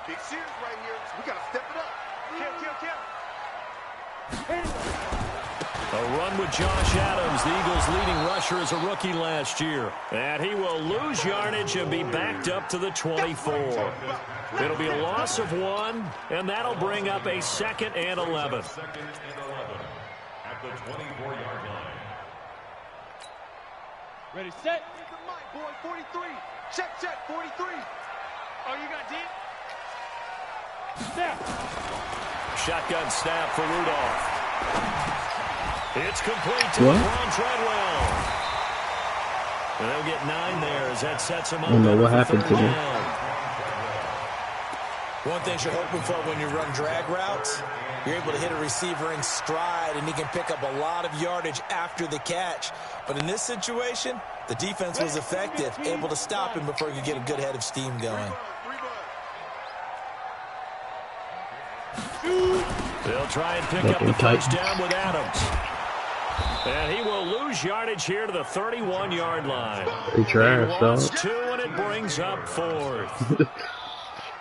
Big series right here. So we got to step it up. A run with Josh Adams, the Eagles' leading rusher as a rookie last year. And he will lose yardage and be backed up to the 24. It'll be a loss of 1, and that'll bring up a 2nd and 11. At the 24-yard line. Ready, set. Here's the mic, boy, 43. Check, 43. Oh, you got deep? Snap. Shotgun snap for Rudolph. It's complete to LeBron Treadwell. And they'll get 9 there as that sets him up. I don't know what happened to him. One thing you're hoping for when you run drag routes, you're able to hit a receiver in stride, and he can pick up a lot of yardage after the catch. But in this situation, the defense was effective, able to stop him before he could get a good head of steam going. They'll try and pick up the first down with Adams. And he will lose yardage here to the 31-yard line. They trash, lost 2, and it brings up 4th.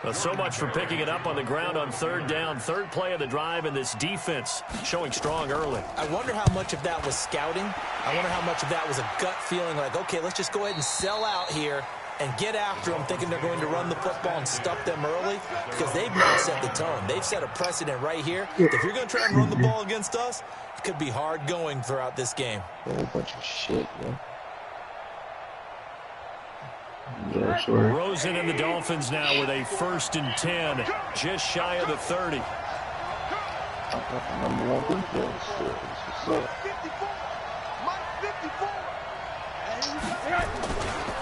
Well, so much for picking it up on the ground on 3rd down. 3rd play of the drive, and this defense showing strong early. I wonder how much of that was scouting. I wonder how much of that was a gut feeling like, okay, let's just go ahead and sell out here and get after them, thinking they're going to run the football and stuff them early, because they've now set the tone. They've set a precedent right here. If you're going to try and run the ball against us, it could be hard going throughout this game. A whole bunch of shit, man. Yeah, sure. Rosen and the Dolphins now with a 1st and 10, just shy of the 30.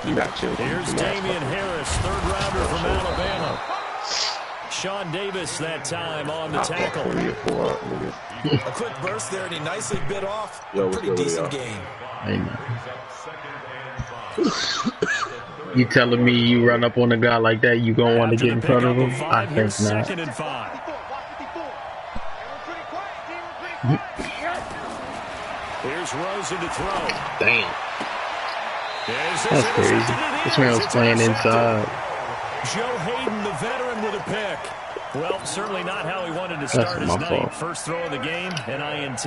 Here's Damian Harris, 3rd rounder from Alabama. Sean Davis that time on the tackle. A quick burst there, and he nicely bit off a pretty decent game. Amen. You telling me you run up on a guy like that, you gonna want to get in front of him? I think not. 2nd and 5. Here's Rosen to throw. Damn. That's crazy. This man was playing inside. Joe Hayden, the veteran, with a pick. Well, certainly not how he wanted to start his night. First throw of the game, an INT.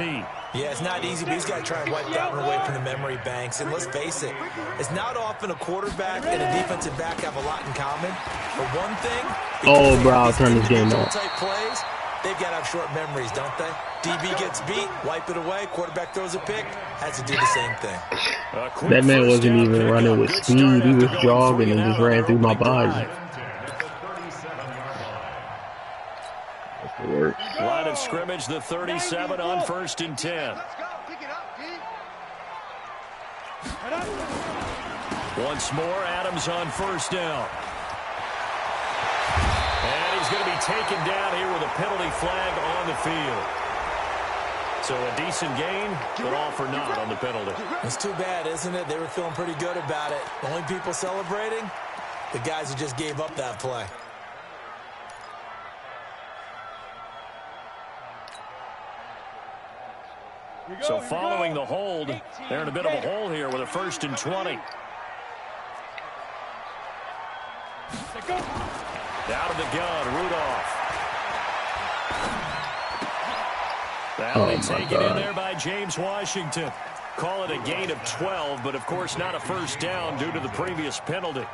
Yeah, it's not easy, but he's got to try and wipe that one away from the memory banks. And let's face it, it's not often a quarterback and a defensive back have a lot in common. But one thing, oh, bro, I'll turn this game off. Type plays, they've got to have short memories, don't they? DB gets beat, wipe it away, quarterback throws a pick, has to do the same thing. That man wasn't even running with speed. He was jogging and just ran through my body. Line of scrimmage, the 37 on 1st and 10. Once more, Adams on 1st down. And he's going to be taken down here with a penalty flag on the field. So a decent gain, but all for naught on the penalty. It's too bad, isn't it? They were feeling pretty good about it. The only people celebrating, the guys who just gave up that play. So following the hold, they're in a bit of a hole here with a 1st and 20. Out of the gun, Rudolph. That'll be taken in there by James Washington. Call it a gain of 12, but of course not a 1st down due to the previous penalty.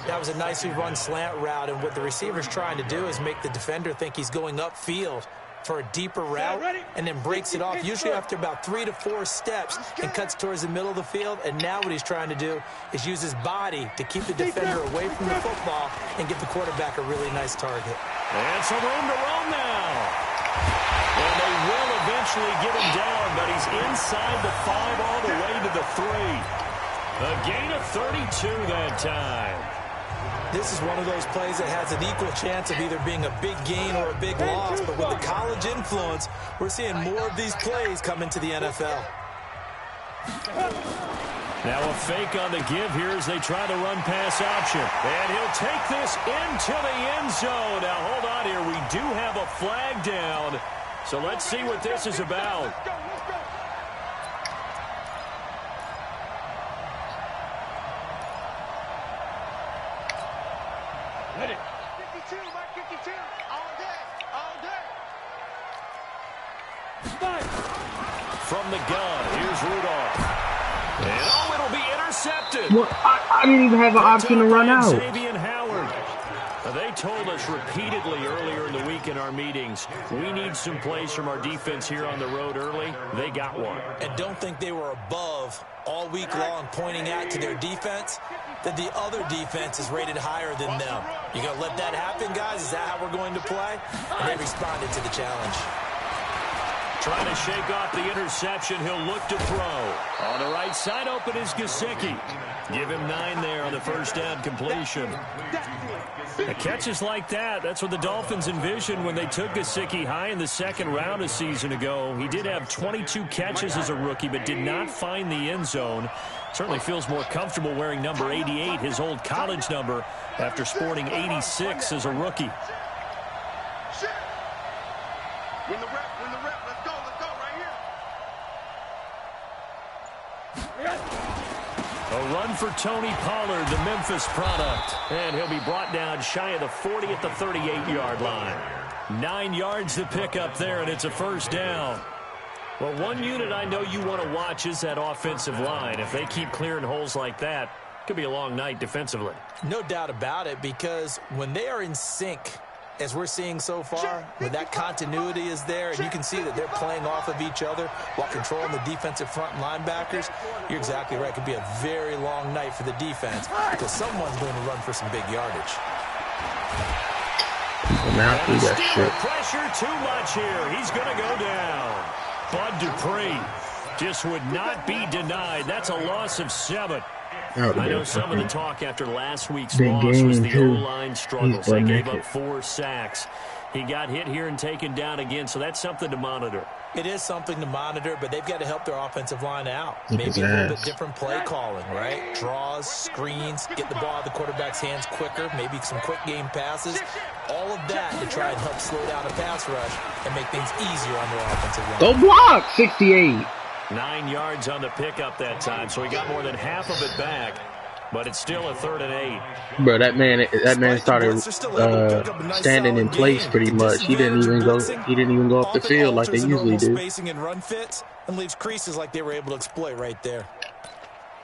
That was a nicely run slant route, and what the receiver's trying to do is make the defender think he's going upfield for a deeper route, and then breaks it off, usually after about 3 to 4 steps, and cuts towards the middle of the field. And now what he's trying to do is use his body to keep the defender away from the football and give the quarterback a really nice target. And some room to roam now. And they will eventually get him down, but he's inside the 5 all the way to the 3. A gain of 32 that time. This is one of those plays that has an equal chance of either being a big gain or a big loss, but with the college influence, we're seeing more of these plays come into the NFL. Now a fake on the give here as they try the run pass option. And he'll take this into the end zone. Now hold on here. We do have a flag down. So let's see what this is about. Hit it. 52, Mike 52. All day. All day. Spike. From the gun, here's Rudolph. And it'll be intercepted. Well, I didn't even have an option to run out. Xavier Howard. They told us repeatedly earlier in the week in our meetings, we need some plays from our defense here on the road early. They got one. And don't think they were above all week long pointing out to their defense that the other defense is rated higher than them. You going to let that happen, guys? Is that how we're going to play? And they responded to the challenge. Trying to shake off the interception. He'll look to throw. On the right side, open is Gesicki. Give him 9 there on the first down completion. Catches like that, that's what the Dolphins envisioned when they took Gesicki high in the second round a season ago. He did have 22 catches as a rookie, but did not find the end zone. Certainly feels more comfortable wearing number 88, his old college number, after sporting 86 as a rookie. Win the rep. Let's go right here. A run for Tony Pollard, the Memphis product. And he'll be brought down shy of the 40 at the 38-yard line. 9 yards to pick up there, and it's a first down. Well, one unit I know you want to watch is that offensive line. If they keep clearing holes like that, it could be a long night defensively. No doubt about it, because when they are in sync, as we're seeing so far, when that continuity is there and you can see that they're playing off of each other while controlling the defensive front linebackers, you're exactly right. It could be a very long night for the defense because someone's going to run for some big yardage. Pressure too much here. He's going to go down. Bud Dupree just would not be denied. That's a loss of 7. I know some of the talk after last week's loss was the O-line struggles. They gave up 4 sacks. He got hit here and taken down again, so that's something to monitor. It is something to monitor, but they've got to help their offensive line out. Maybe a little bit different play calling, right? Draws, screens, get the ball out of the quarterback's hands quicker, maybe some quick game passes. All of that to try and help slow down a pass rush and make things easier on their offensive line. Go block, 68. 9 yards on the pickup that time, so he got more than half of it back, but it's still a 3rd and 8. Bro, that man started standing in place pretty much. He didn't even go off the field like they usually do. Spacing and run fits and leaves creases like they were able to exploit right there.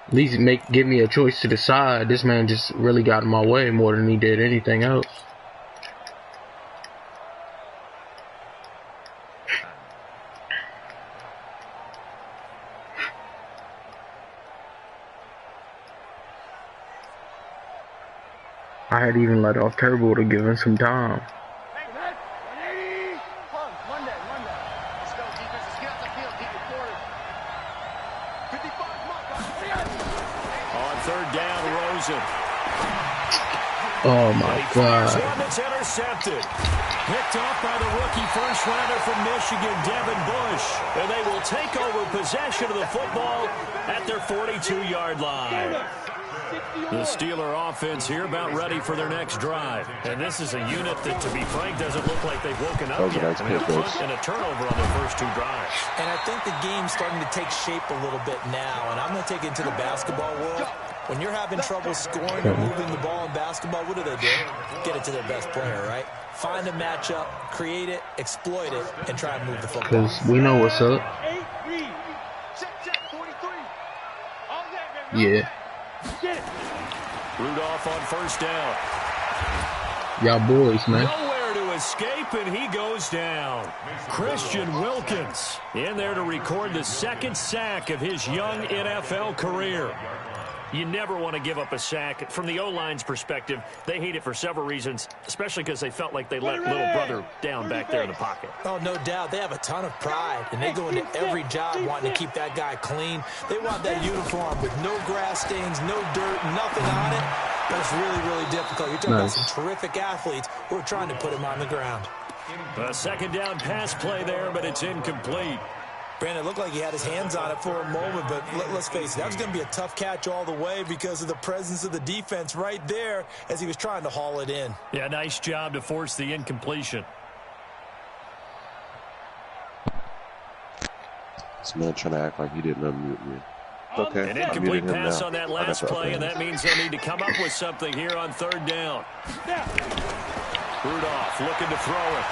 At least give me a choice to the side. This man just really got in my way more than he did anything else. I had even let off Turbo to give him some time. Hey, 180. Monday. Let's go, defense. Let's get out the field. Keep it quarter. 55, on 3rd down, Rosen. Oh, my God. One that's intercepted. Picked off by the rookie first-rounder from Michigan, Devin Bush. And they will take over possession of the football at their 42-yard line. The Steeler offense here about ready for their next drive. And this is a unit that, to be frank, doesn't look like they've woken up yet. A punt and a turnover on their first 2 drives. And I think the game's starting to take shape a little bit now. And I'm going to take it into the basketball world. When you're having trouble scoring or moving the ball in basketball, what do? Get it to their best player, right? Find a matchup, create it, exploit it, and try and move the football. Because we know what's up. check, 43. All day, baby. Yeah. Get it. Rudolph on first down. Y'all boys, man. Nowhere to escape, and he goes down. Christian Wilkins in there to record the 2nd sack of his young NFL career. You never want to give up a sack. From the O-line's perspective, they hate it for several reasons, especially because they felt like they let little brother down back there in the pocket. Oh, no doubt. They have a ton of pride, and they go into every job wanting to keep that guy clean. They want that uniform with no grass stains, no dirt, nothing on it. But it's really, really difficult. You're talking about some terrific athletes who are trying to put him on the ground. A 2nd down pass play there, but it's incomplete. Brandon, it looked like he had his hands on it for a moment, but let's face it, that was going to be a tough catch all the way because of the presence of the defense right there as he was trying to haul it in. Yeah, nice job to force the incompletion. This man trying to act like he didn't unmute me. Okay. An incomplete pass on that last play, and that means they'll need to come up with something here on third down. Rudolph looking to throw it.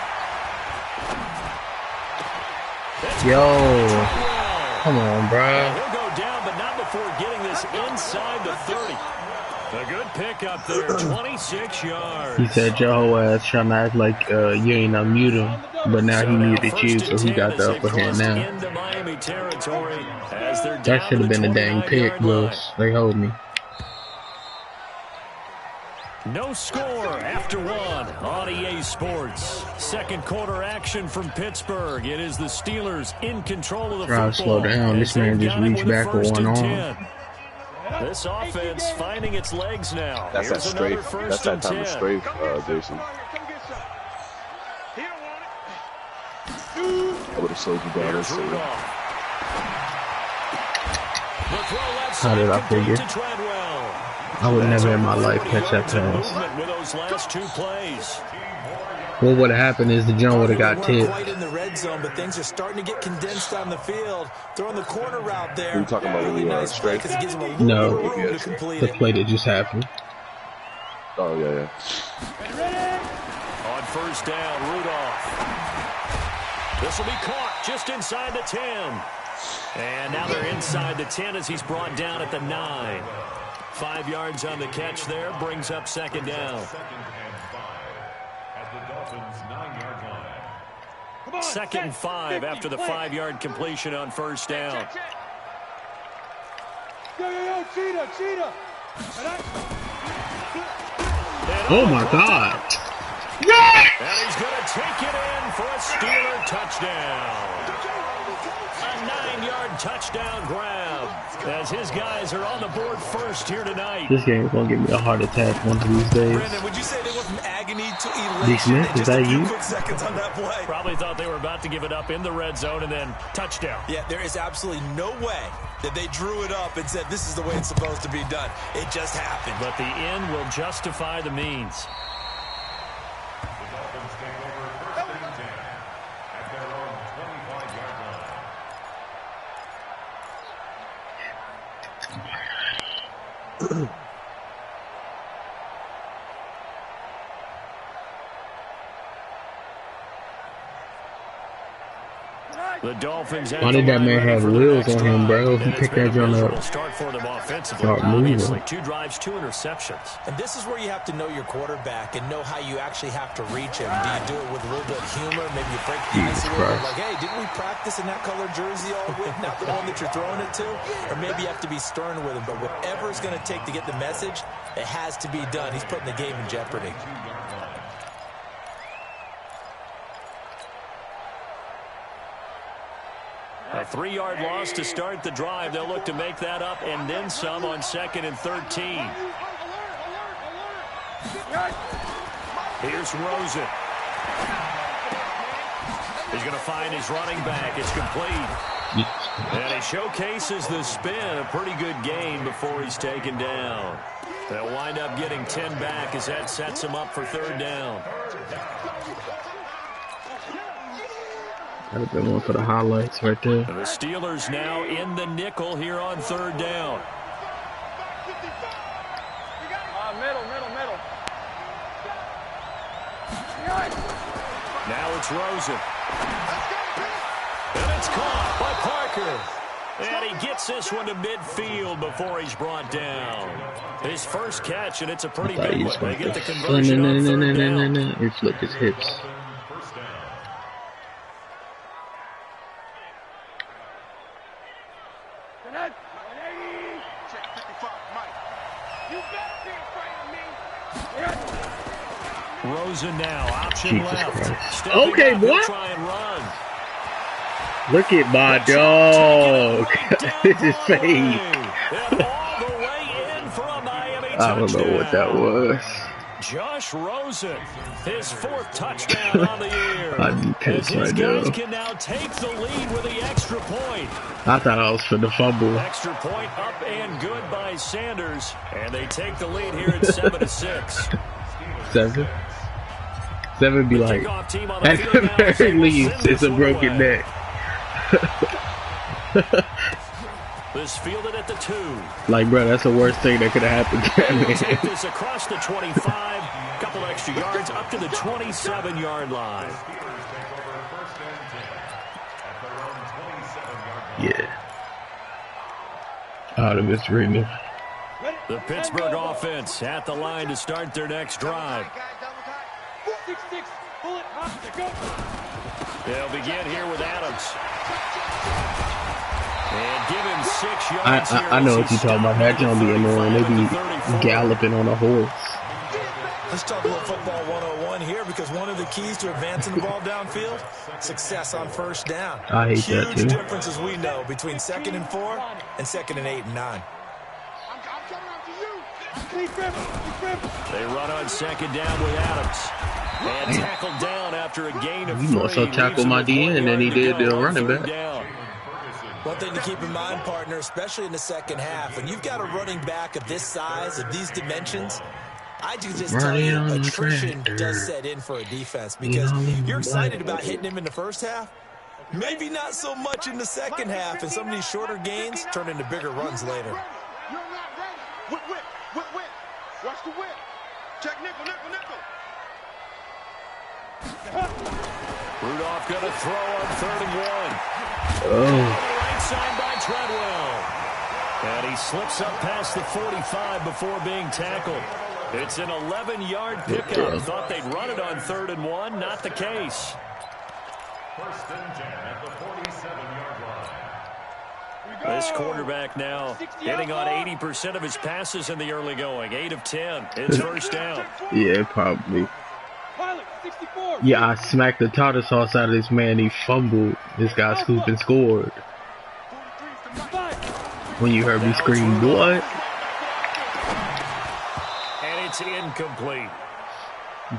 Yo, come on, bro. He'll go down, but not before getting this inside the 30. A good pickup there, 26 yards. He said your whole ass trying to act like you ain't unmute him, but now he muted you, so he got the upper hand now. That should have been a dang pick, bro. They hold me. No score after one on EA Sports. Second quarter action from Pittsburgh. It is the Steelers in control of the football. Try to slow down. This man just reached back with one arm. This offense finding its legs now. That's that strafe. That's that type of strafe, Jason. I would have slowed you down. How did I figure? I would never in my life catch that pass. What would have happened is the John would have got tipped. Right in the red zone, but things are starting to get condensed on the field. Throwing the corner route there. Are you talking about really nice straight? No, the play that just happened. Oh yeah. On first down, Rudolph. This will be caught just inside the 10. And now they're inside the 10 as he's brought down at the 9. 5 yards on the catch there, brings up second down. Second and 5 after the 5-yard completion on first down. Oh my God. And he's going to take it in for a Steeler touchdown. A 9-yard touchdown grab as his guys are on the board first here tonight. This game is going to give me a heart attack one of these days. Brandon, would you say they went from agony to elation in is that you? quick seconds on that play? Probably thought they were about to give it up in the red zone and then touchdown. Yeah, there is absolutely no way that they drew it up and said this is the way it's supposed to be done. It just happened. But the end will justify the means. The Dolphins. Why did that man have wheels on him, bro? He picked that joint up. Start for them offensively. Start moving. 2 drives, 2 interceptions. And this is where you have to know your quarterback and know how you actually have to reach him. Do you do it with a little bit of humor? Maybe you break the ice a little bit. Like, hey, didn't we practice in that color jersey all week? Not the one that you're throwing it to? Or maybe you have to be stern with him. But whatever it's going to take to get the message, it has to be done. He's putting the game in jeopardy. A 3-yard loss to start the drive. They'll look to make that up and then some on 2nd and 13. Here's Rosen. He's going to find his running back. It's complete. And he showcases the spin. A pretty good gain before he's taken down. They'll wind up getting 10 back as that sets him up for third down. That would have been one for the highlights right there. The Steelers now in the nickel here on third down. Middle. Now it's Rosen. And it's caught by Parker. And he gets this one to midfield before he's brought down. His first catch, and it's a pretty big one. They get the conversion on third down. He flipped his hips. Rosen now, option Jesus left. Christ. Okay, boy. Try and run. Look at my dog. This is fade. I don't know what that was. Josh Rosen, his 4th touchdown on the year. As his guys can now take the lead with the extra point. I thought I was for the fumble. Extra point up and good by Sanders. And they take the lead here at 7-6. 7? 7 be like, at the very least, it's a broken neck. This fielded at the 2. Like, bro, that's the worst thing that could have happened to He'll me. take this across the 25, couple extra yards up to the 27-yard line. Yeah. Out of his ring. The Pittsburgh offense at the line to start their next drive. 6-6, bullet, hop, go. They'll begin here with Adams. And give him 6 yards here. I know what you're talking about. That's gonna be annoying. They be galloping on a horse. Let's talk a little football 101 here, because one of the keys to advancing the ball downfield, success on first down. I hate that too. Huge difference, as we know, between 2nd and 4 and 2nd and 8 and 9. They run on 2nd down with Adams. And tackled down after a gain of 3. He more so tackled my DN than he did the running back. One thing to keep in mind, partner, especially in the second half, when you've got a running back of this size, of these dimensions, I can just tell you attrition does set in for a defense, because you're excited about hitting him in the first half, maybe not so much in the second half, and some of these shorter gains turn into bigger runs later. You're not ready. Whip. Watch the whip. Check nickel. Rudolph going to throw on 3rd and 1. Oh. On the right side by Treadwell. And he slips up past the 45 before being tackled. It's an 11-yard pickup. Thought they'd run it on 3rd and 1. Not the case. 1st and 10 at the 47-yard line. This quarterback now hitting on 80% of his passes in the early going. 8 of 10. It's first down. Yeah, probably. Yeah, I smacked the tartar sauce out of this man. He fumbled. This guy scooped and scored. When you heard me scream, what? And it's incomplete.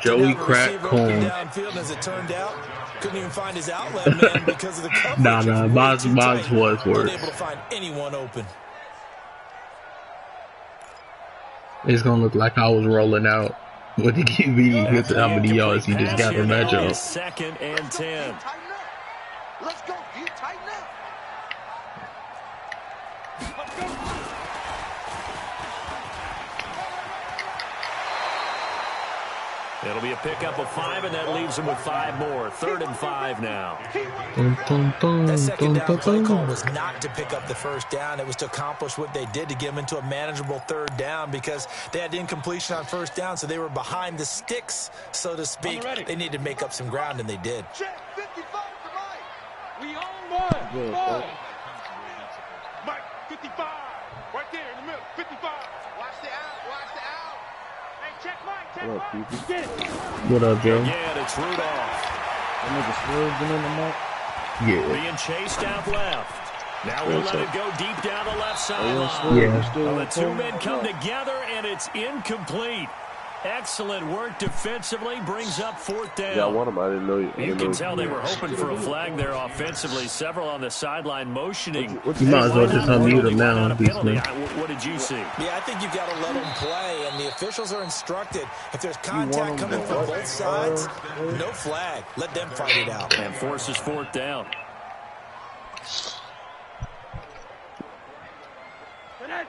Joey crack corn. Downfield, as it turned out, couldn't even find his outlet man because of the coverage. Nah, Miles was worse. Wasn't able to find anyone open. It's gonna look like I was rolling out with the QB because of how many yards he just got from that job. 2nd and 10. Let's go, D. Tighten up. It'll be a pickup of 5, and that leaves him with 5 more. 3rd and 5 now. That second down play call was not to pick up the first down. It was to accomplish what they did, to get them into a manageable 3rd down, because they had incompletion on first down, so they were behind the sticks, so to speak. They needed to make up some ground, and they did. Check 55 to Mike. We own one. Mike, 55. Right there in the middle. 55. Watch the out. Hey, check Mike. Get it. What up, Joe? Again, it's Rudolph. Yeah. Being chased out left. Now we'll let it go deep down the left sideline. Yeah. Well, the 2 men come together, and it's incomplete. Excellent work defensively, brings up 4th down. Yeah, I want him. I didn't know. You can tell they were hoping for a flag there offensively. Several on the sideline motioning. You might as well just unmute him now. What did you see? Yeah, I think you've got to let them play, and the officials are instructed, if there's contact coming from both sides, no flag. Let them fight it out. And forces 4th down.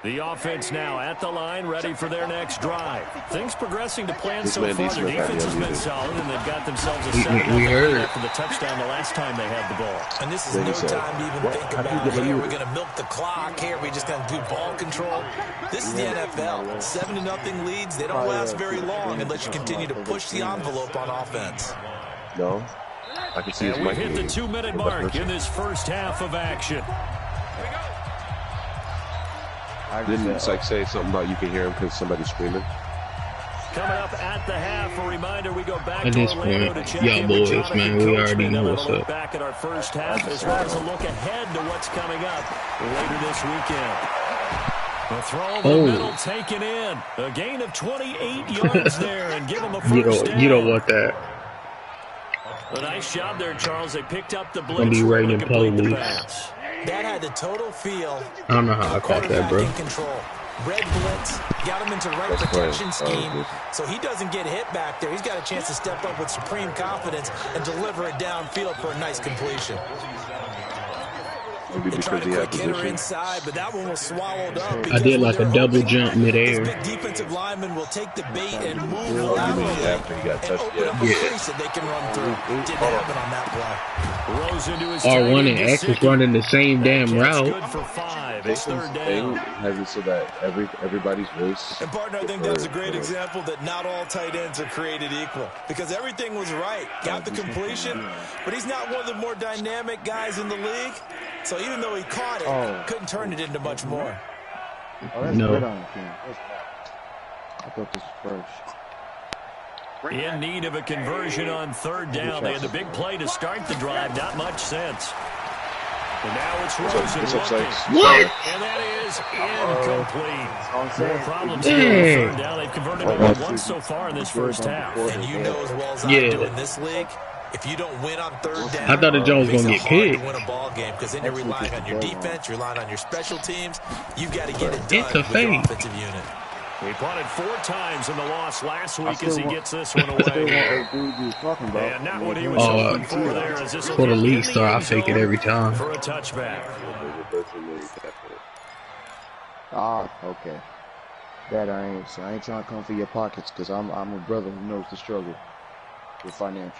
The offense now at the line, ready for their next drive. Things progressing to plan so far. Their defense has been solid, and they've got themselves a 7-0 after the touchdown the last time they had the ball. And this is no time to even think about, here, we're going to milk the clock. Here, we're just going to do ball control. This is the NFL. 7-0 leads. They don't last very long unless you continue to push the envelope on offense. No. I can see his and mic. We hit the 2-minute mark in this first half of action. Didn't Psych say something about you can hear him because somebody's screaming? Coming up at the half, a reminder, we go back at to this Orlando point, to check y'all in boys, with man, we already Coachman, know and what's look up. back at our first half as well as a look ahead to what's coming up later this weekend. The throw over the middle taken in. A gain of 28 yards there and give them a first down. You don't want that. A nice job there, Charles. They picked up the blitz. Gonna be raining police. That had the total feel. I don't know how I caught that, bro. In control. Red blitz, got him into right protection scheme, so he doesn't get hit back there. He's got a chance to step up with supreme confidence and deliver it downfield for a nice completion. Maybe They because tried he a had quick hitter position. inside, but that one was swallowed up. I did like a double jump This midair. big defensive lineman will take the bait and move You laterally mean after he got and touched? open up a crease that they can run through. Didn't happen on that play. Rose into his R1 and X is running the same damn route. Good for 5. It's third Thing down. has it so that everybody's voice. And partner, I think that was a great example that not all tight ends are created equal, because everything was right. Got the completion, but he's not one of the more dynamic guys in the league. So even though he caught it, couldn't turn it into much more. No. I thought this was first. In need of a conversion on third down. They had the big play to start the drive. Not much sense. And now it's Rosen looking. What? And that is incomplete. More problems here on third down. They've converted only once so far in this first half. And you know as well as I do in this league, if you don't win on third down, I thought the Jones was gonna get kicked. to win a ball game, because then you're relying on your defense, you're relying on your special teams. You've got to get it done It's a with your fake. offensive unit. He punted 4 times in the loss last week as he gets this one away. And not what he was hoping for there. As this For the lead star, I fake it every time. For a touchback. Okay. That I ain't trying to come for your pockets, because I'm a brother who knows the struggle with financials.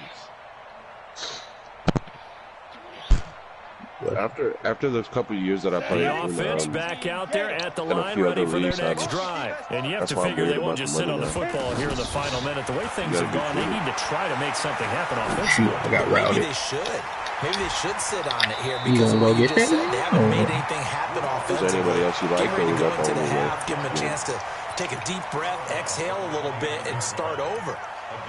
After those couple of years that I played, The offense back out there at the line, ready for their next drive. And you have to figure they won't just sit on the football here in the final minute. The way things have gone, they need to try to make something happen offensively. I got Maybe routed. they should. Maybe they should sit on it here, You because gonna of what go you get just that? said. They haven't made anything happen offensively. anybody else you like, Get ready to or go is that into the the only half, way? give them a chance to take a deep breath, exhale a little bit, and start over.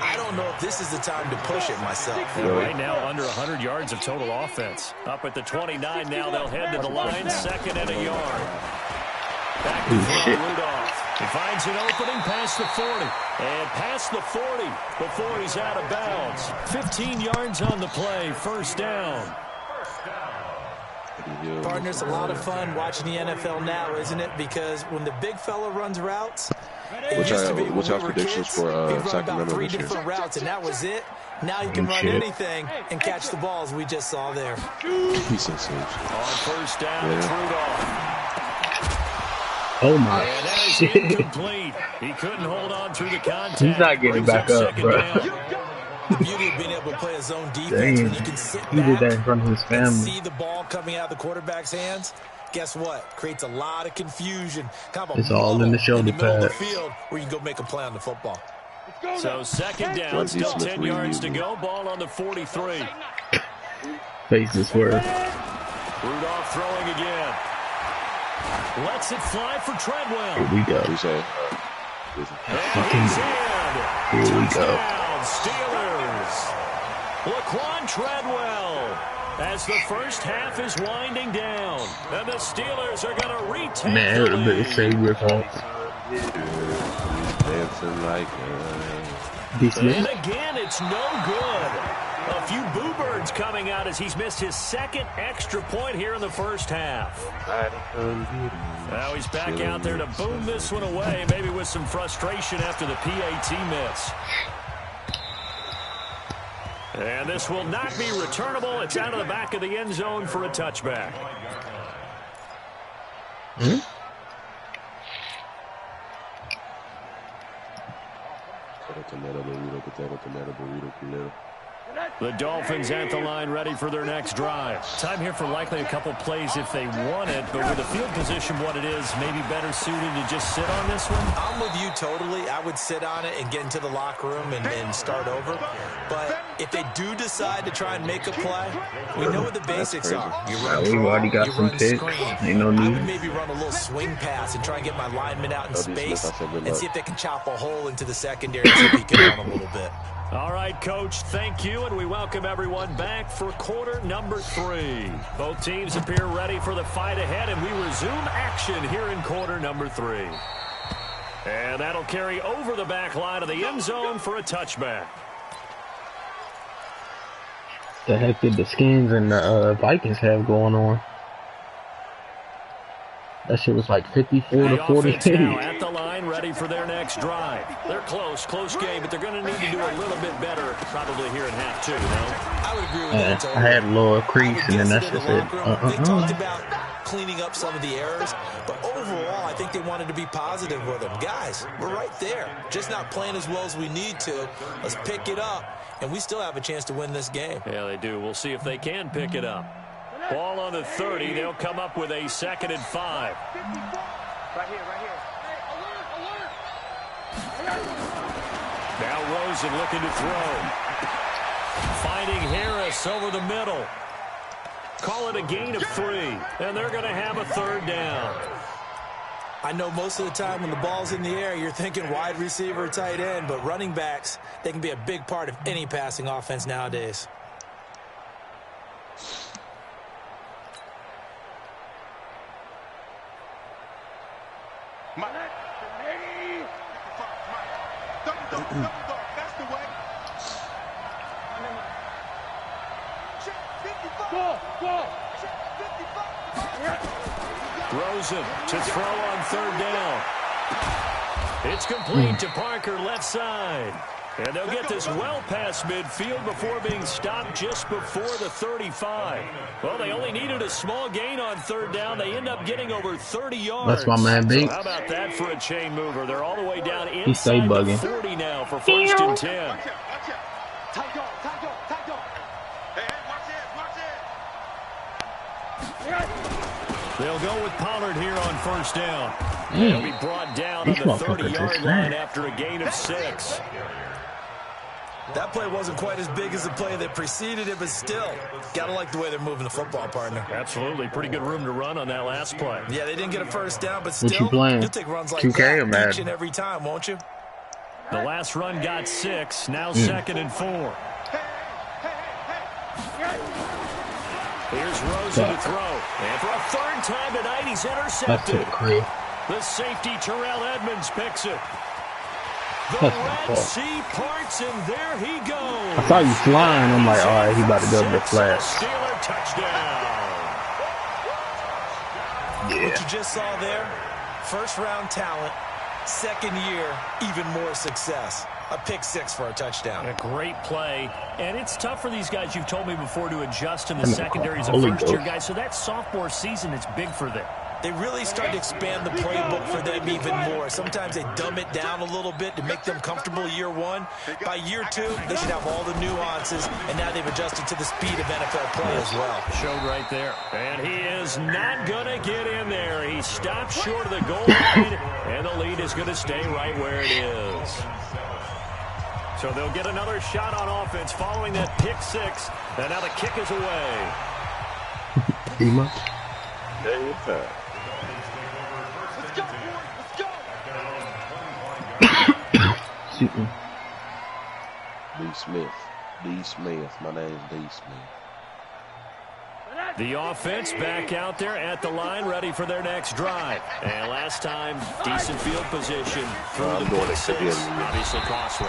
I don't know if this is the time to push it myself. Right now, under 100 yards of total offense. Up at the 29 now, they'll head to the line, 2nd and a yard. Back to Rudolph. He finds an opening past the 40. And past the 40 before he's out of bounds. 15 yards on the play, first down. Partner, it's a lot of fun watching the NFL now, isn't it? Because when the big fella runs routes, What's y'all's predictions for he'd run Sacramento about 3 this year? different routes, and that was it. Now you can run anything and catch the balls we just saw there. Piece of sense. On first down, it's Rudolph. Oh my And that is shit. incomplete. He couldn't hold on through the contact. He's not getting Brings back up, second bro. down. The beauty of being able to play a zone defense Dang. when you can sit He did that in back front of his and family. see the ball coming out of the quarterback's hands. Guess what? Creates a lot of confusion. Kind of a It's all in the shoulder middle of the pads. field where you can go make a play on the football. So second down, still 10 yards to go. Ball on the 43. Faces were. Rudolph throwing again. Lets it fly for Treadwell. Here we go. We say, And he's in. Here we go. Touchdown, Steelers. Laquan Treadwell. As the first half is winding down, and the Steelers are going to retake Man, the everybody lead. say your fault. dancing like And again, it's no good. A few boo birds coming out as he's missed his 2nd extra point here in the first half. Now he's back out there to boom this one away, maybe with some frustration after the PAT miss. And this will not be returnable. It's out of the back of the end zone for a touchback. The Dolphins at the line ready for their next drive. Time here for likely a couple plays if they want it, but with the field position what it is, maybe better suited to just sit on this one? I'm with you totally. I would sit on it and get into the locker room and start over. But if they do decide to try and make a play, we know what the basics are. You run We've draw, already got you some run picks. screen. Ain't no I need. would maybe run a little swing pass and try and get my lineman out in space and see if they can chop a hole into the secondary so he can run a little bit. All right, Coach, thank you, and we welcome everyone back for quarter number 3. Both teams appear ready for the fight ahead, and we resume action here in quarter number 3. And that'll carry over the back line of the end zone for a touchback. The heck did the Skins and the Vikings have going on? That shit was like 54 to 48. Now at the line, ready for their next drive. They're close game, but they're going to need to do a little bit better probably here in half two, you know? I would agree with that. I had a little crease, and then that's just it. They talked about cleaning up some of the errors, but overall, I think they wanted to be positive with them. Guys, we're right there. Just not playing as well as we need to. Let's pick it up, and we still have a chance to win this game. Yeah, they do. We'll see if they can pick it up. Ball on the 30. They'll come up with a 2nd and 5. Right here. Hey, alert. Now Rosen looking to throw. Finding Harris over the middle. Call it a gain of 3, and they're going to have a 3rd down. I know most of the time when the ball's in the air, you're thinking wide receiver, tight end, but running backs, they can be a big part of any passing offense nowadays. That's the way. Go. Rosen to throw on 3rd down. It's complete to Parker, left side. And they'll get this well past midfield before being stopped just before the 35. Well, they only needed a small gain on 3rd down. They end up getting over 30 yards. That's my man, B. So how about that for a chain mover? They're all the way down He stay inside bugging. the 40 now for 1st and 10. Watch out. Tight dog. Hey, watch it. They'll go with Pollard here on 1st down. He'll be brought down on the 30-yard line after a gain of 6. That play wasn't quite as big as the play that preceded it, but still, got to like the way they're moving the football, partner. Absolutely. Pretty good room to run on that last play. Yeah, they didn't get a 1st down, but What still, you playing? you'll take runs like 2K or that Madden? each and every time, won't you? The last run got 6. Now 2nd and 4. Here's Rosen to throw. And for a 3rd time tonight, he's intercepted. That's it, Crib. The safety, Terrell Edmonds, picks it. The That's my Red fault. Sea parts, and there he goes. I saw you flying. I'm like, all right, he about to go to the flash. Steeler touchdown. Yeah. What you just saw there, 1st-round talent, 2nd year, even more success. A pick 6 for a touchdown. A great play. And it's tough for these guys, you've told me before, to adjust in the secondary as a Holy first-year Ghost. guy. So that sophomore season is big for them. They really start to expand the playbook for them even more. Sometimes they dumb it down a little bit to make them comfortable year 1. By year 2, they should have all the nuances, and now they've adjusted to the speed of NFL play as well. Showed right there. And he is not going to get in there. He stopped short of the goal line, and the lead is going to stay right where it is. So they'll get another shot on offense following that pick 6, and now the kick is away. Ema. Shooting. D. Smith. My name's D. Smith. The offense back out there at the line, ready for their next drive. And last time, decent field position through the pick 6. Obviously costly.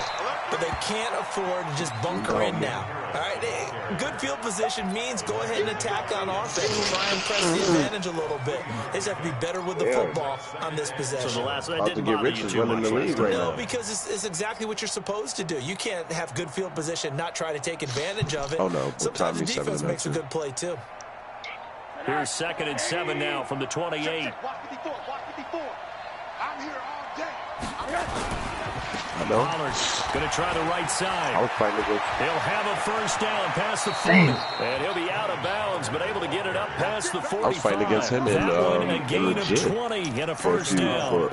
But they can't afford to just bunker in now. All right, good field position means go ahead and attack on offense. Try and press the advantage a little bit. They just have to be better with the football on this possession. So the last one didn't bother you too much. No, because it's exactly what you're supposed to do. You can't have good field position, not try to take advantage of it. Oh, no. Sometimes the defense makes a good play, too. Here's 2nd and 7 now from the 28. Watch 54. I'm here all day. Pollard's going to try the right side. I was fighting against. He'll have a 1st down past the 40. And he'll be out of bounds, but able to get it up past the 45. I was fighting against him in that one, a gain of legit. 20 and a 1st down.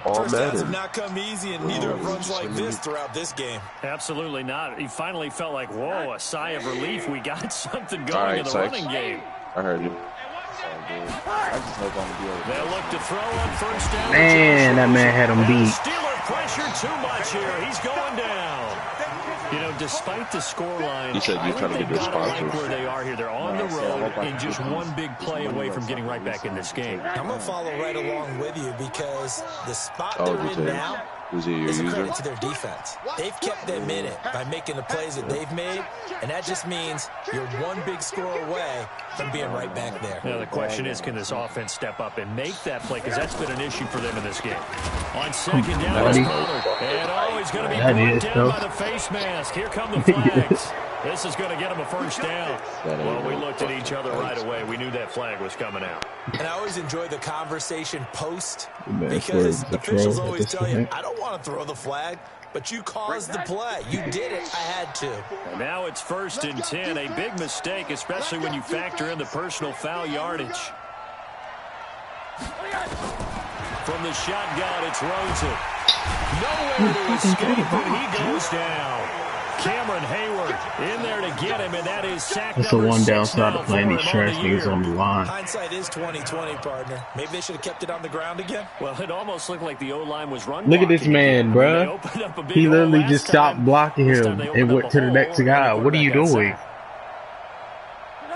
First downs have not come easy, and neither have runs like this throughout this game. Absolutely not. He finally felt like, whoa, a sigh of relief. We got something going in the running game. I heard you. I just hope I'm good. They'll look to throw on 1st down. Man, that man had him beat. Steeler pressure too much here. He's going down. You know, despite the scoreline, You said you're trying to get your like sponsors. where they are here. They're on the road and just one big play away from getting right back in this game. I'm going to follow right along with you because the spot Oh, they're you in did. now, is a credit to their defense. They've kept them in it by making the plays that they've made, and that just means you're one big score away from being right back there. Now the question is, can this offense step up and make that play? Because that's been an issue for them in this game. On second down, it's Pollard. And he's going to be brought down by the face mask. Here come the flags. This is going to get him a first down. Well, we looked at each other right away. We knew that flag was coming out. And I always enjoy the conversation post because officials always tell you, I don't want to throw the flag, but you caused the play. You did it. I had to. And now it's 1st and 10. A big mistake, especially when you factor in the personal foul yardage. From the shotgun, it's Rosen. Nowhere to escape, and he goes down. Cameron Hayward in there to get him, and that is sack That's the number one 6 downside now of playing these trash niggas on the line. Hindsight is 20/20, partner. Maybe they should have kept it on the ground again. Well, it almost looked like the O-line was run. Look at this man, bruh. He literally just stopped blocking him and went to the next guy. What are you doing?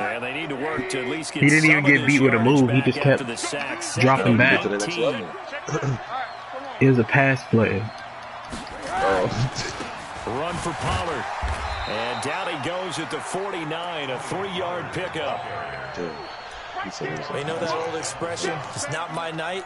And they need to work to at least get he didn't even get beat with a move. He just kept dropping back. It was a pass play. Run for Pollard. And down he goes at the 49, a 3-yard pickup. You know that old expression, it's not my night?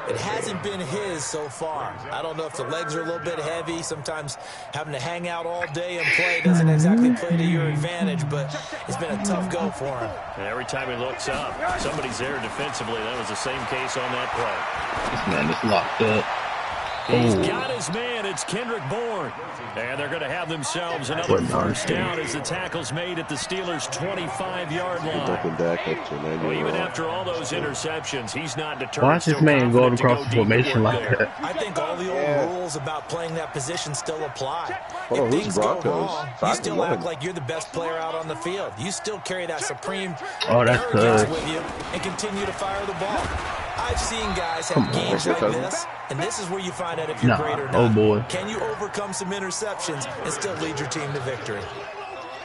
It hasn't been his so far. I don't know if the legs are a little bit heavy. Sometimes having to hang out all day and play doesn't exactly play to your advantage, but it's been a tough go for him. And every time he looks up, somebody's there defensively. That was the same case on that play. This man is locked up. He's got his man. It's Kendrick Bourne. And they're going to have themselves another first down as the tackle's made at the Steelers' 25-yard line. Well, even after all those interceptions, he's not deterred. Why is this man going across the formation like that? I think all the old rules about playing that position still apply. If things go wrong, you still act like you're the best player out on the field. You still carry that supreme arrogance with you and continue to fire the ball. I've seen guys have games like this, and this is where you find out if you're great or not. Oh boy. Can you overcome some interceptions and still lead your team to victory?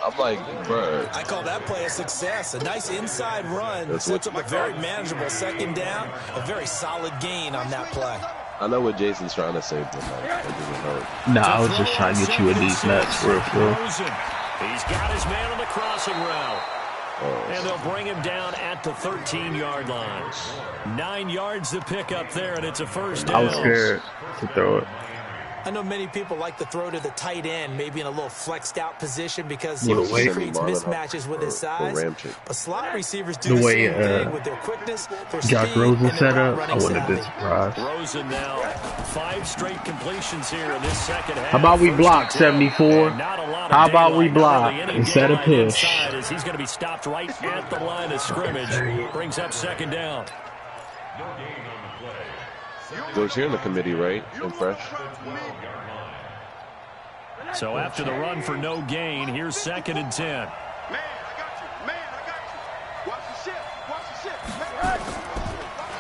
I'm like, bro. I call that play a success. A nice inside run sets up a very manageable second down, a very solid gain on that play. I know what Jason's trying to say, but it doesn't hurt. Nah, I was just trying to get you a deep nuts for real. He's got his man on the crossing route. And they'll bring him down at the 13-yard line. 9 yards to pick up there, and it's a first down. I was scared to throw it. I know many people like to throw to the tight end, maybe in a little flexed out position because he creates mismatches with his size. But slot receivers do the same thing with their quickness, their speed, Josh Rosen and set their up. I wouldn't have been surprised. Rosen now 5 straight completions here in this second half. How about we block 74? How about we block instead of push? He's going to be stopped right at the line of scrimmage. Brings up second down. George, you're in the committee, right? And fresh. So after the run for no gain, here's 2nd and 10. Man, I got you. Man, I got you. Watch the ship. Watch the ship.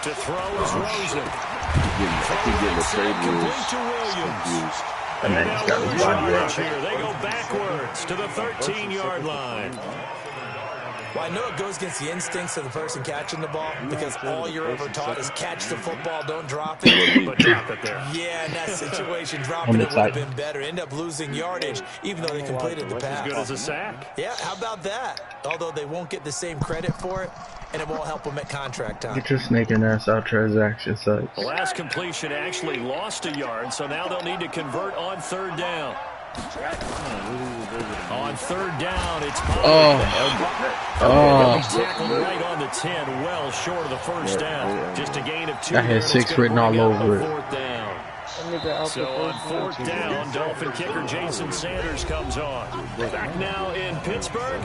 To throw is Rosen. I keep getting the trade rules confused. And then he's got his body right. Here. They go backwards to the 13-yard line. Well, I know it goes against the instincts of the person catching the ball because all you're ever taught is catch the football, don't drop it. But drop it there. Yeah, in that situation, dropping it would have been better. End up losing yardage, even though they completed the pass. As good as a sack. Yeah, how about that? Although they won't get the same credit for it, and it won't help them at contract time. Get your snaking ass out transaction sites. The last completion actually lost a yard, so now they'll need to convert on 3rd down. On 3rd down, it's tackled right on the 10, well short of the first down. Just a gain of 2. I had 6 written all over it. 4th down. So on 4th down, Dolphin kicker Jason Sanders comes on. Back now in Pittsburgh.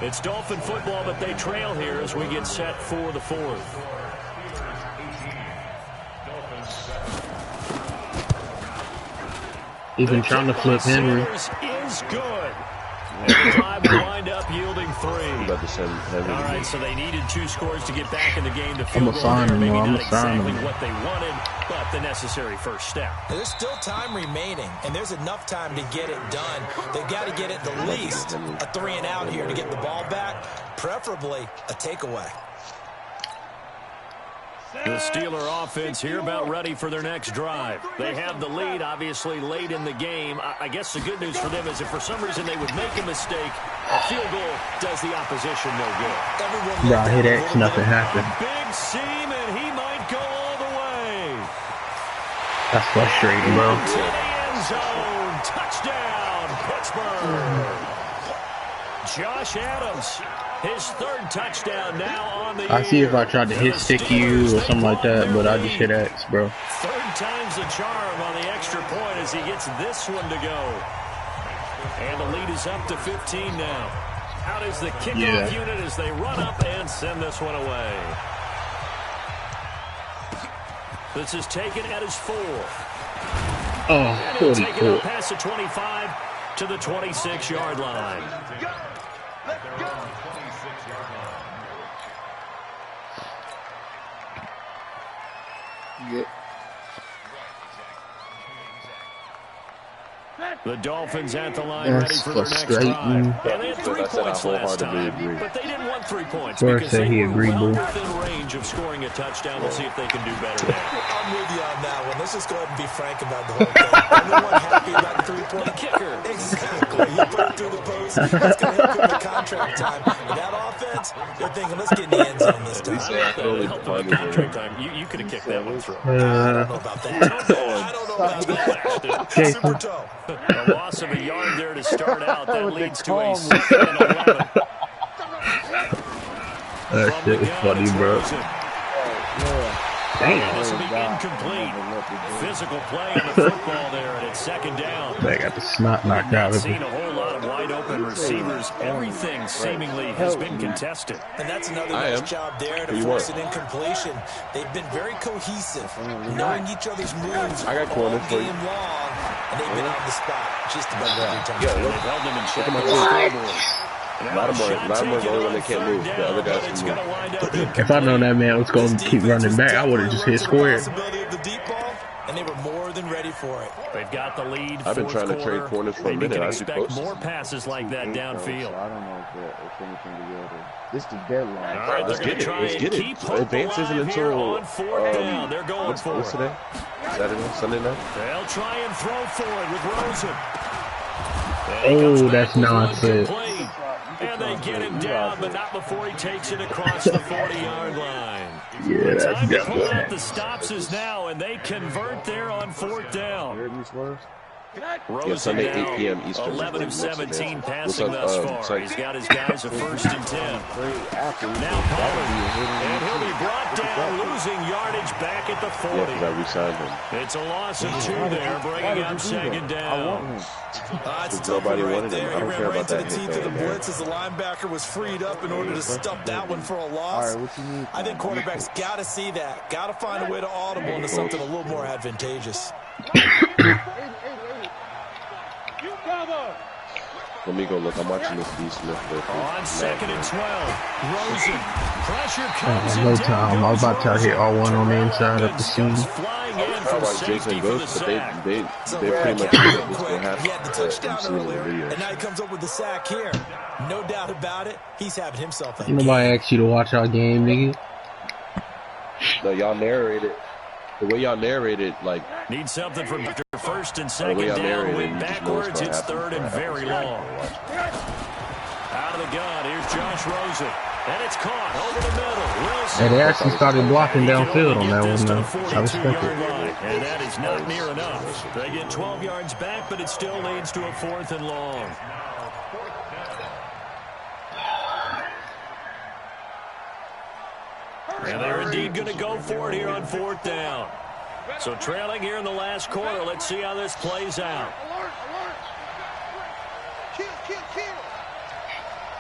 It's Dolphin football, but they trail here as we get set for the 4th. Even trying to flip Henry. Is good. And drive will wind up yielding 3. All right, so they needed 2 scores to get back in the game. The field goal there, maybe not exactly what they wanted, but the necessary first step. There's still time remaining, and there's enough time to get it done. They've got to get at the least a 3 and out here to get the ball back, preferably a takeaway. The Steeler offense here about ready for their next drive. They have the lead, obviously, late in the game. I guess the good news for them is if for some reason they would make a mistake, a field goal does the opposition no good. Bro, hit X, nothing happened. Big seam, and he might go all the way. That's frustrating, bro. To the end zone. Touchdown, Pittsburgh. Josh Adams, his third touchdown now on the year. I see if I tried to hit stick you or something like that, but I just hit X, bro. Third time's the charm on the extra point as he gets this one to go. And the lead is up to 15 now. Out is the kickoff unit as they run up and send this one away. This is taken at his 4. Oh, and he'll take it up past the 25 to the 26-yard line. Yeah. The Dolphins at the line ready for their next drive. And they had 3 points last time, but they didn't want 3 points because they were well within range of scoring a touchdown. We'll see if they can do better now. I'm with you on that one. Let's just go ahead and be frank about the whole thing. Everyone happy about the 3-point kicker. Exactly. He put it through the post. That's going to help him in contract time. And that offense, they're thinking, let's get in the end zone this time. Contract time. You could have kicked that one through. I don't know about that. I don't know about that. Super toe. A loss of a yard there to start out. That leads to a 2nd and 11. That shit was funny, bro. Damn. This will be incomplete. Physical play on the football there, and it's 2nd down. They got the snot knocked out of him. Seen a whole lot of wide open receivers. Everything seemingly has been contested. And that's another nice job there to force an incompletion. They've been very cohesive, knowing each other's moves all game long, and they've been on the spot just about every time. Yeah, they've held them in check on the scoreboard. Latimore's the only one that can't move. The other guys can move. If I'd known that man was going to keep running back, I would have just hit square. And they were more than ready for it. They've got the lead. I've been trying to trade corners for a minute. I expect more passes like that downfield. I don't know if anything together. This is the deadline. All right, let's get it. Let's get it. Advance isn't until they're going for what's today? Saturday, Sunday night. They'll try and throw for it with Rosen. Oh, that's nonsense. And they get him down, but not before he takes it across the 40-yard line. Yeah, that's time to pull out the stops is now, and they convert there on 4th down. Rosen Sunday, now 8 p.m. Eastern. 11 of 17 passing thus far. He's got his guys a 1st and 10. Now Pollard, and he'll be brought down, losing yardage back at the 40. Yeah, because I re-signed him. It's a loss of 2 there, bringing up 2nd down. It's tough right there. He ran right into the teeth of the blitz as the linebacker was freed up in order to stuff that one for a loss. I think quarterbacks got to see that. Got to find a way to audible into something a little more advantageous. Let me go look. I'm watching this beast lift. On 2nd and 12, Rosen. Pressure comes no time. I was about to hit R1 on the inside of the seam. Flying in I for watched safety Jason for the Ghost, but sack. they pretty much did this for half. He had the touchdown earlier, and now he comes up with the sack here. No doubt about it. He's having himself a Nobody asked you to watch our game, nigga. No, y'all narrated. The way y'all narrated, like... Need something from after 1st and 2nd down. Went backwards. It's 3rd and very long. Out of the gun. Here's Josh Rosen. And it's caught over the middle. Wilson. And they actually started blocking downfield on that one, though. I respect it. And that is not near enough. They get 12 yards back, but it still leads to a 4th and long. And they're indeed going to go for it here on 4th down. So trailing here in the last quarter. Let's see how this plays out.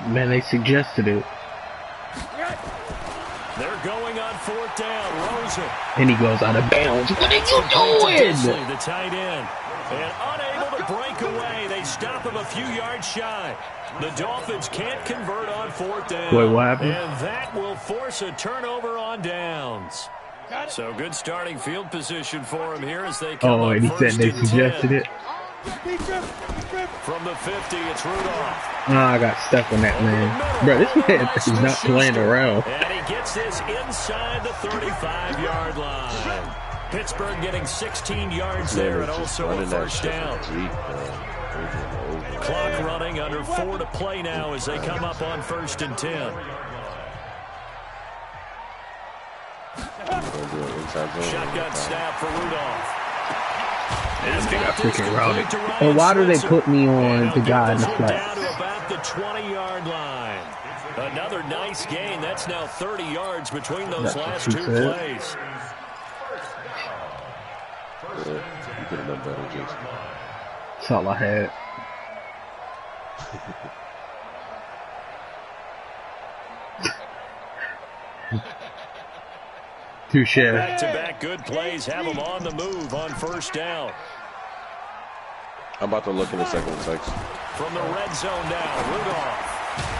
Man, they suggested it. They're going on 4th down. Rosen. And he goes out of bounds. What are you doing? The tight end. And unable to break away. They stop him a few yards shy. The Dolphins can't convert on 4th down. Wait, what happened? And that will force a turnover on downs. So good starting field position for him here as they come up and he said they suggested 10. it. From the 50, it's Rudolph. Oh, I got stuck on that, man. Bro, this man is not playing around. And he gets this inside the 35-yard line. Pittsburgh getting 16 yards there and also a first down. Clock running, under 4 to play now as they come up on 1st and 10. Shotgun snap for Rudolph. They got freaking routed. And why do they put me on the guy in the flat? Down to about the 20-yard line. Another nice gain. That's now 30 yards between those last 2 plays. You could have done better, Jason. That's all I had. Touche. Back-to-back good plays have them on the move on 1st down. I'm about to look in a second, Sex. From the red zone now, Rudolph.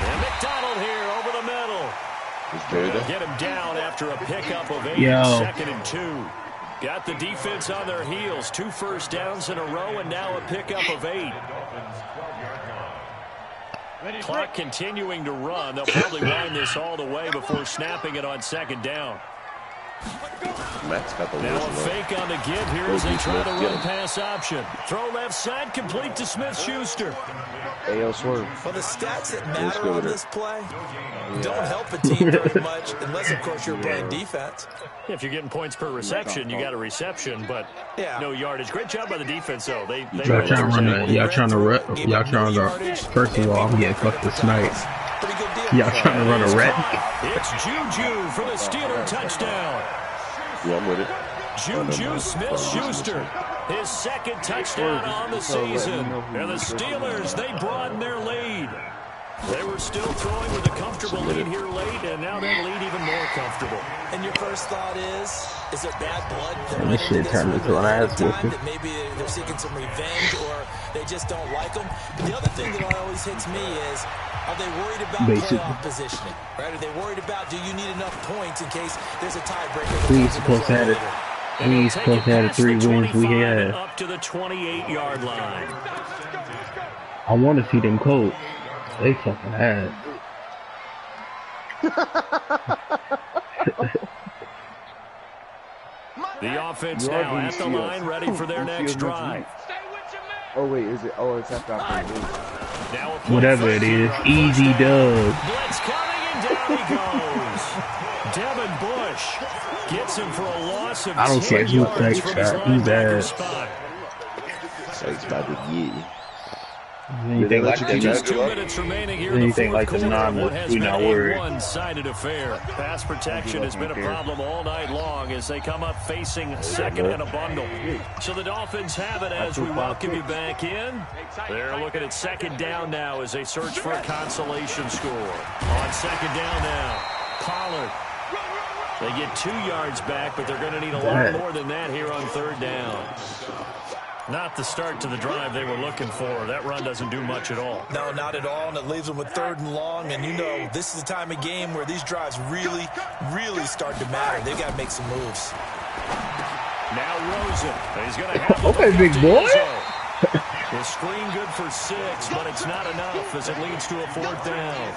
And McDonald here over the middle. Get him down after a pickup of 8, 2nd and 2. Got the defense on their heels. 2 first downs in a row and now a pickup of 8. Clock continuing to run. They'll probably wind this all the way before snapping it on 2nd down. Matt's got the now a fake on the give here as they try to run pass option. Throw left side, complete to Smith-Schuster. AL swerve. Well, the stats that matter on this play don't help a team very much unless, of course, you're playing defense. If you're getting points per reception, you got a reception, but no yardage. Great job by the defense, though. Y'all trying to run. First of all, I'm getting fucked this night. Y'all trying to run a rat? It's Juju for the Steeler touchdown. Yeah, I'm with it. Juju Smith-Schuster, his 2nd touchdown on the season. And the Steelers, they broaden their lead. They were still throwing with a comfortable lead here late, and now that lead even more comfortable. And your first thought is it bad blood? This shit turned into an ass whooping. That maybe they're seeking some revenge or they just don't like them. But the other thing that always hits me is, are they worried about playoff positioning? Right? Are they worried about, do you need enough points in case there's a tiebreaker? We supposed to have it. We supposed to have the 3 wins we had. Up to the 28-yard line. I want to see them Colts. They fucking ass. The offense now at the line, ready for their next drive. Oh wait, is it? Oh, it's after I play. Whatever it is, easy dub. Blitz coming and down he goes. Devin Bush gets him for a loss of 10 yards. I don't care who takes that. He's bad. Sex about to get. Anything like the Just 2 minutes remaining here in the 4th quarter. What has been a one-sided affair. Pass protection has been a problem all night long as they come up facing 2nd and a bundle. So the Dolphins have it as we welcome you back in. They're looking at 2nd down now as they search for a consolation score. On 2nd down now, Pollard. They get 2 yards back, but they're going to need a lot more than that here on 3rd down. Not the start to the drive they were looking for. That run doesn't do much at all. No, not at all, and it leaves them with 3rd and long. And you know, this is the time of game where these drives really, really start to matter. They've got to make some moves. Now Rosen. He's going to have okay, big boy. The screen good for 6, but it's not enough as it leads to a 4th down.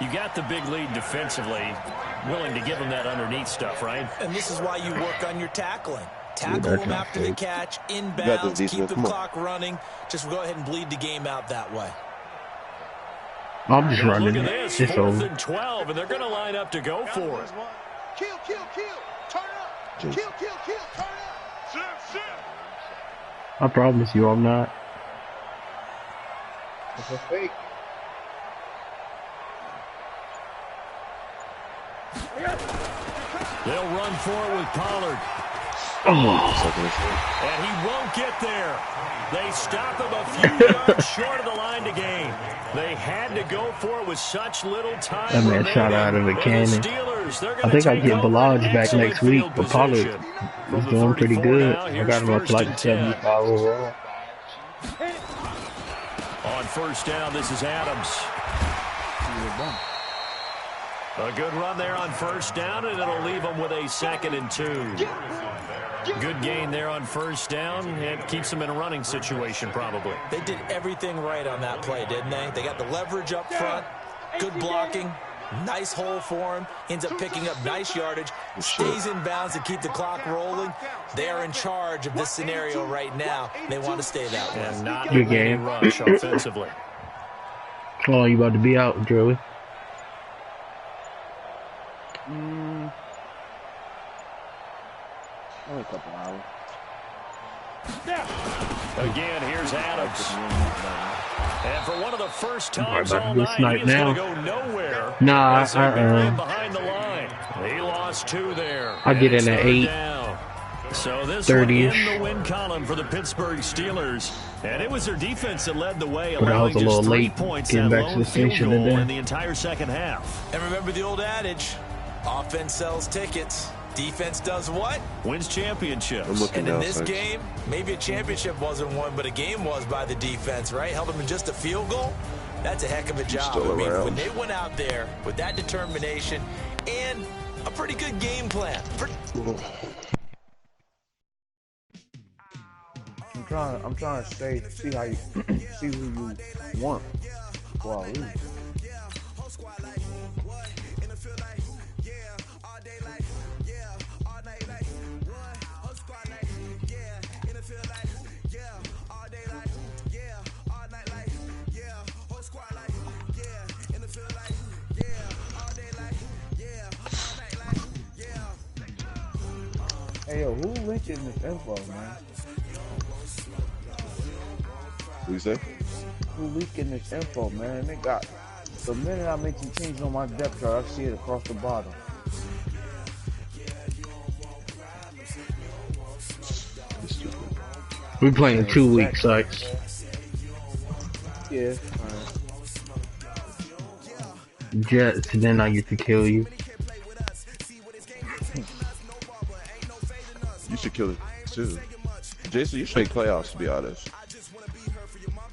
You got the big lead defensively. Willing to give them that underneath stuff, right? And this is why you work on your tackling. Tackle them after the catch, inbounds, keep the clock running. Just go ahead and bleed the game out that way. I'm just running. Look at this, 4th and 12, and they're going to line up to go for it. Kill, turn up. Kill, turn up. Shit. I promise you I'm not. It's a fake. They'll run for it with Pollard. And he won't get there. They stop him a few yards short of the line to gain. They had to go for it with such little time. That man shot out of a cannon. I think I get Balaj back next week, but Pollard is doing pretty good. I got him up to like 75 overall. On 1st down, this is Adams. A good run there on 1st down, and it'll leave them with a 2nd and 2. Good gain there on first down. It keeps them in a running situation, probably. They did everything right on that play, didn't they? They got the leverage up front, good blocking, nice hole for him, ends up picking up nice yardage, stays in bounds to keep the clock rolling. They are in charge of this scenario right now. They want to stay that way. And not a game rush offensively. Oh, you about to be out, Joey? Only a couple hours. Again, here's Adams. And for one of the first times all this night, he's going to go nowhere. Nah, behind the line. He lost 2 there. I get in at 8. Down. So this 30-ish. one in the win column for the Pittsburgh Steelers. And it was their defense that led the way, But I was allowing a little just 3 late points, getting that back to lone the field station goal today. in the entire second half. And remember the old adage, offense sells tickets. Defense does what? Wins championships. And in this game, maybe a championship wasn't won, but a game was by the defense, right? Held them in just a field goal. That's a heck of a job. I mean, when they went out there with that determination and a pretty good game plan. I'm trying to see how you see who you want. Wow. Hey yo, who leaking this info, man? What you say? Who leaking this info, man? They got the minute I make some changes on my depth chart, I see it across the bottom. We playing 2 weeks, Sykes. Yeah. Jets, and then I get to kill you. You should kill it too. Jason, you should make playoffs, to be honest.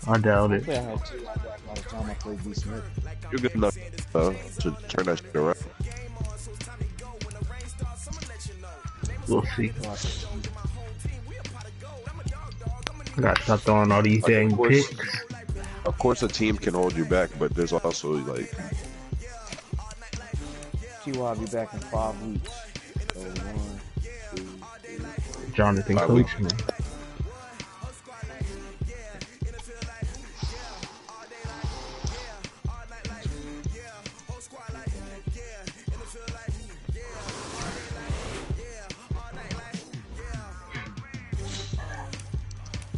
I doubt it. I had 2 like that by the time I played D. Smith. You're good enough to turn that shit around. We'll see. I gotta stop throwing all these dang picks. Of course, a team can hold you back, but there's also like. T.Y. be back in 5 weeks. So 1, 2, 3. Jonathan Coachman.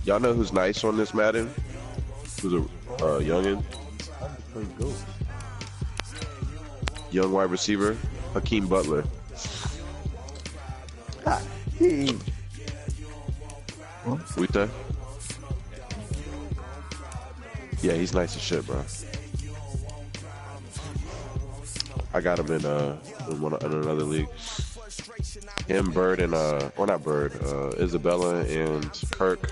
Y'all know who's nice on this Madden? Who's a youngin? Pretty good. Young wide receiver, Hakeem Butler. We done? Yeah, he's nice as shit, bro. I got him in another league. Him, Bird, and or not Bird, Isabella and Kirk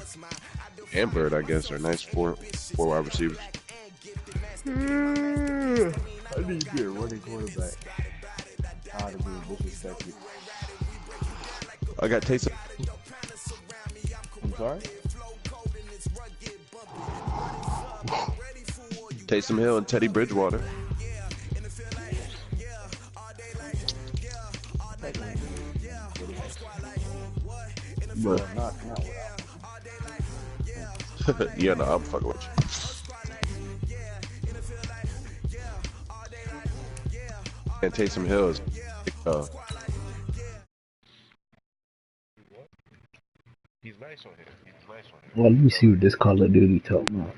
and Bird, I guess, are nice four wide receivers. I need to be a running quarterback. How to be disrespected. I got Taysom. I'm sorry? Taysom Hill and Teddy Bridgewater. But not Yeah, no, I'm fucking with you. And Taysom Hill is Well, let me see what this Call of Duty talking about.